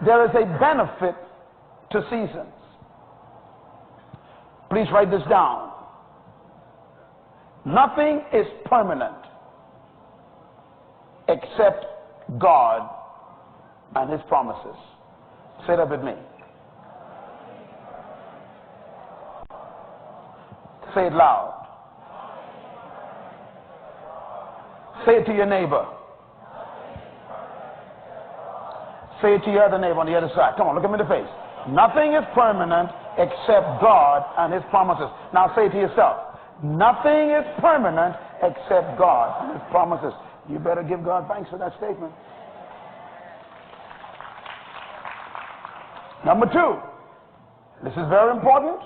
there is a benefit to seasons. Please write this down. Nothing is permanent except God and His promises. Say that with me. Say it loud. Say it to your neighbor. Say it to your other neighbor on the other side. Come on, look at me in the face. Nothing is permanent except God and His promises. Now say it to yourself. Nothing is permanent except God and His promises. You better give God thanks for that statement. Number two, this is very important.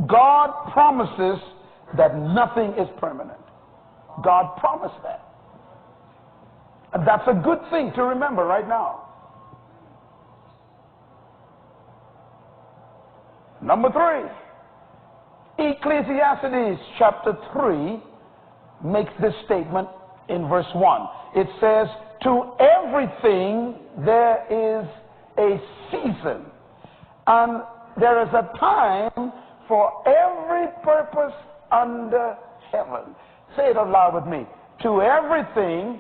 God promises that nothing is permanent. God promised that. And that's a good thing to remember right now. Number three, Ecclesiastes chapter 3 makes this statement in verse 1. It says, to everything there is a season, and there is a time for every purpose under heaven. Say it out loud with me. To everything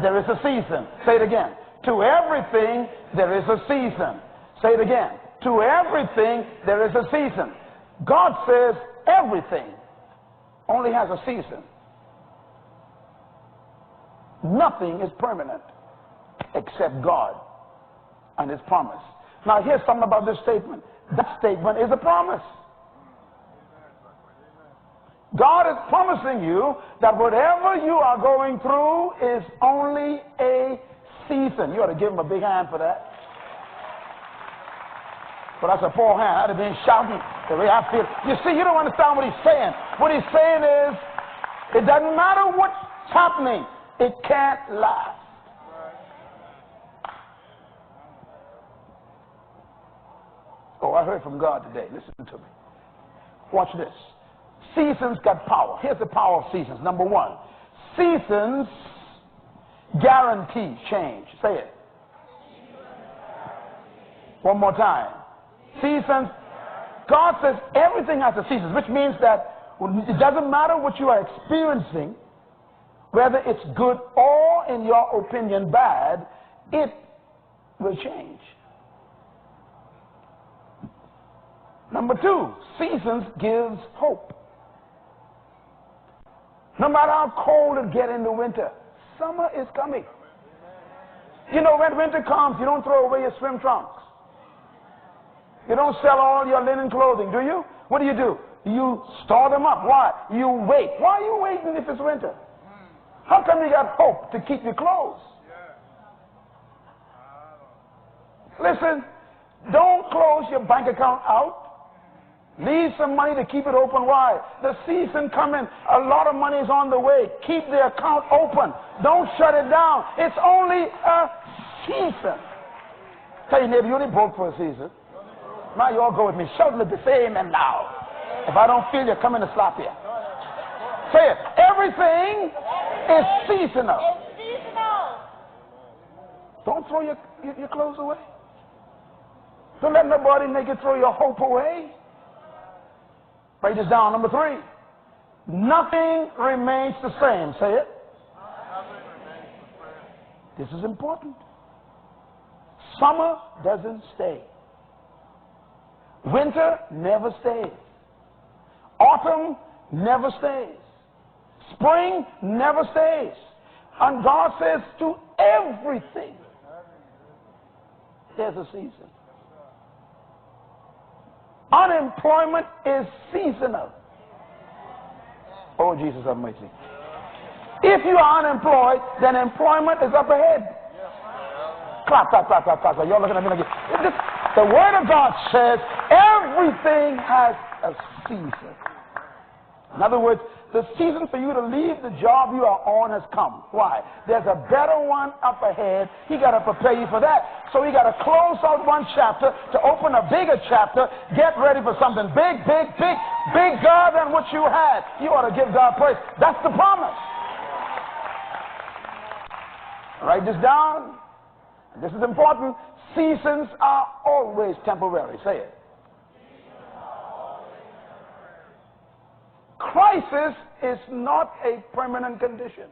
there is a season. Say it again. To everything there is a season. Say it again. To everything there is a season. God says everything only has a season. Nothing is permanent except God and His promise. Now here's something about this statement. That statement is a promise. God is promising you that whatever you are going through is only a season. You ought to give Him a big hand for that. But that's a poor hand. I'd have been shouting the way I feel. You see, you don't understand what He's saying. What He's saying is, it doesn't matter what's happening, it can't last. Oh, I heard from God today. Listen to me. Watch this. Seasons got power. Here's the power of seasons. Number one, seasons guarantee change. Say it. One more time. Seasons. God says everything has a season, which means that it doesn't matter what you are experiencing, whether it's good or, in your opinion, bad, it will change. Number two, seasons gives hope. No matter how cold it gets in the winter, summer is coming. You know, when winter comes, you don't throw away your swim trunks. You don't sell all your linen clothing, do you? What do? You store them up. Why? You wait. Why are you waiting if it's winter? How come you got hope to keep your clothes? Listen, don't close your bank account out. Leave some money to keep it open. Why? The season coming. A lot of money is on the way. Keep the account open. Don't shut it down. It's only a season. Tell your neighbor, you only broke for a season. Now you all go with me. Shout with the say amen now. If I don't feel you, come in and slap you. Say it. Everything is seasonal. Don't throw your clothes away. Don't let nobody make you throw your hope away. Write this down. Number three. Nothing remains the same. Say it. This is important. Summer doesn't stay. Winter never stays. Autumn never stays. Spring never stays. And God says to everything, there's a season. Unemployment is seasonal. Oh, Jesus have mercy. If you are unemployed, then employment is up ahead. Clap, clap, clap, clap, clap. You're looking at me like this. The Word of God says everything has a season. In other words, the season for you to leave the job you are on has come. Why? There's a better one up ahead. He got to prepare you for that. So he got to close out one chapter to open a bigger chapter. Get ready for something big, big, big, bigger than what you had. You ought to give God praise. That's the promise. Write this down. This is important. Seasons are always temporary. Say it. Crisis is not a permanent condition.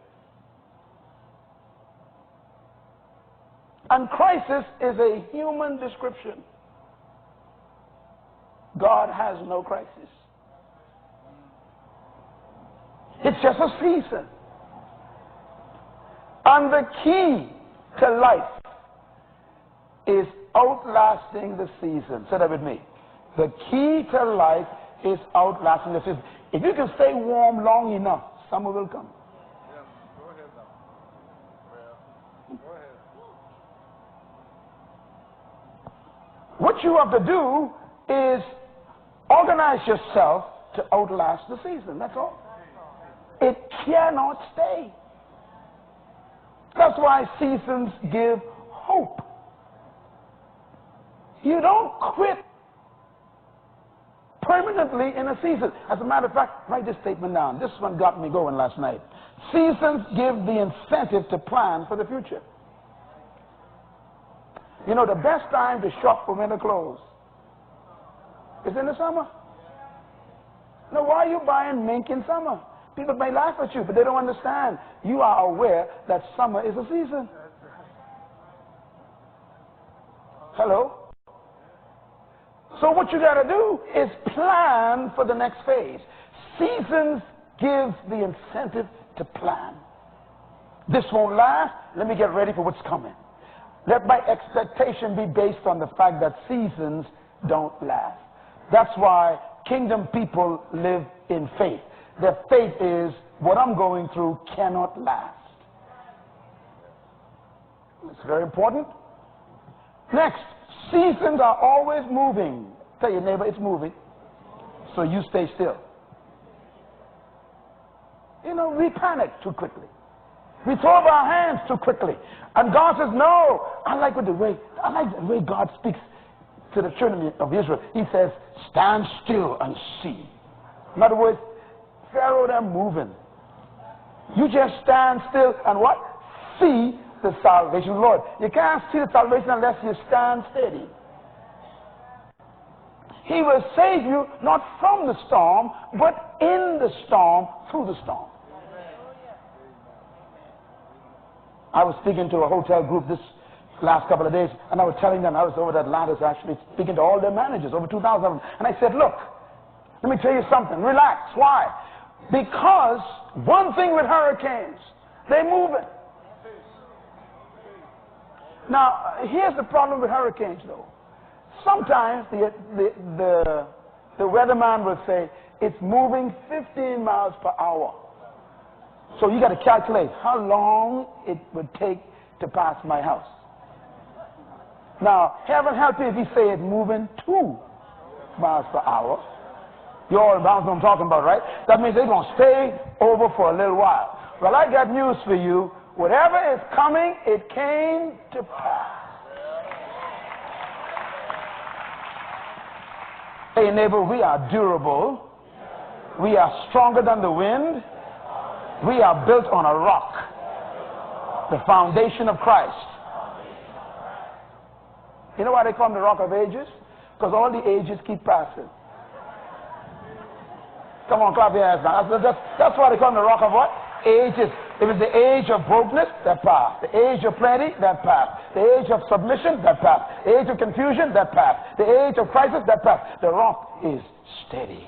And crisis is a human description. God has no crisis. It's just a season. And the key to life is outlasting the season. Say that with me. The key to life is outlasting the season. If you can stay warm long enough, summer will come. Yes, go ahead now. Well, go ahead. What you have to do is organize yourself to outlast the season. That's all. It cannot stay. That's why seasons give hope. You don't quit permanently in a season. As a matter of fact, write this statement down. This one got me going last night. Seasons give the incentive to plan for the future. You know, the best time to shop for winter clothes is in the summer. Now, why are you buying mink in summer? People may laugh at you, but they don't understand. You are aware that summer is a season. Hello? So what you got to do is plan for the next phase. Seasons give the incentive to plan. This won't last. Let me get ready for what's coming. Let my expectation be based on the fact that seasons don't last. That's why kingdom people live in faith. Their faith is what I'm going through cannot last. It's very important. Next, seasons are always moving. Tell your neighbor it's moving, so you stay still. You know, we panic too quickly. We throw up our hands too quickly. And God says, no. I like the way God speaks to the children of Israel. He says, stand still and see. In other words, Pharaoh, they're moving. You just stand still and what? See the salvation of the Lord. You can't see the salvation unless you stand steady. He will save you not from the storm, but in the storm, through the storm. I was speaking to a hotel group this last couple of days, and I was telling them, I was over at Atlantis actually speaking to all their managers, over 2,000 of them, and I said, look, let me tell you something, relax. Why? Because one thing with hurricanes, they move it. Now, here's the problem with hurricanes, though. Sometimes the weatherman will say, it's moving 15 miles per hour. So you got to calculate how long it would take to pass my house. Now, heaven help you if you say it's moving 2 miles per hour. You all know what I'm talking about, right? That means they're going to stay over for a little while. Well, I got news for you. Whatever is coming, it came to pass. Hey, neighbor, we are durable. We are stronger than the wind. We are built on a rock, the foundation of Christ. You know why they call them the rock of ages? Because all the ages keep passing. Come on, clap your hands now. That's why they call them the rock of what? Ages. It was the age of brokenness that passed. The age of plenty that passed. The age of submission that passed. The age of confusion that passed. The age of crisis that passed. The rock is steady.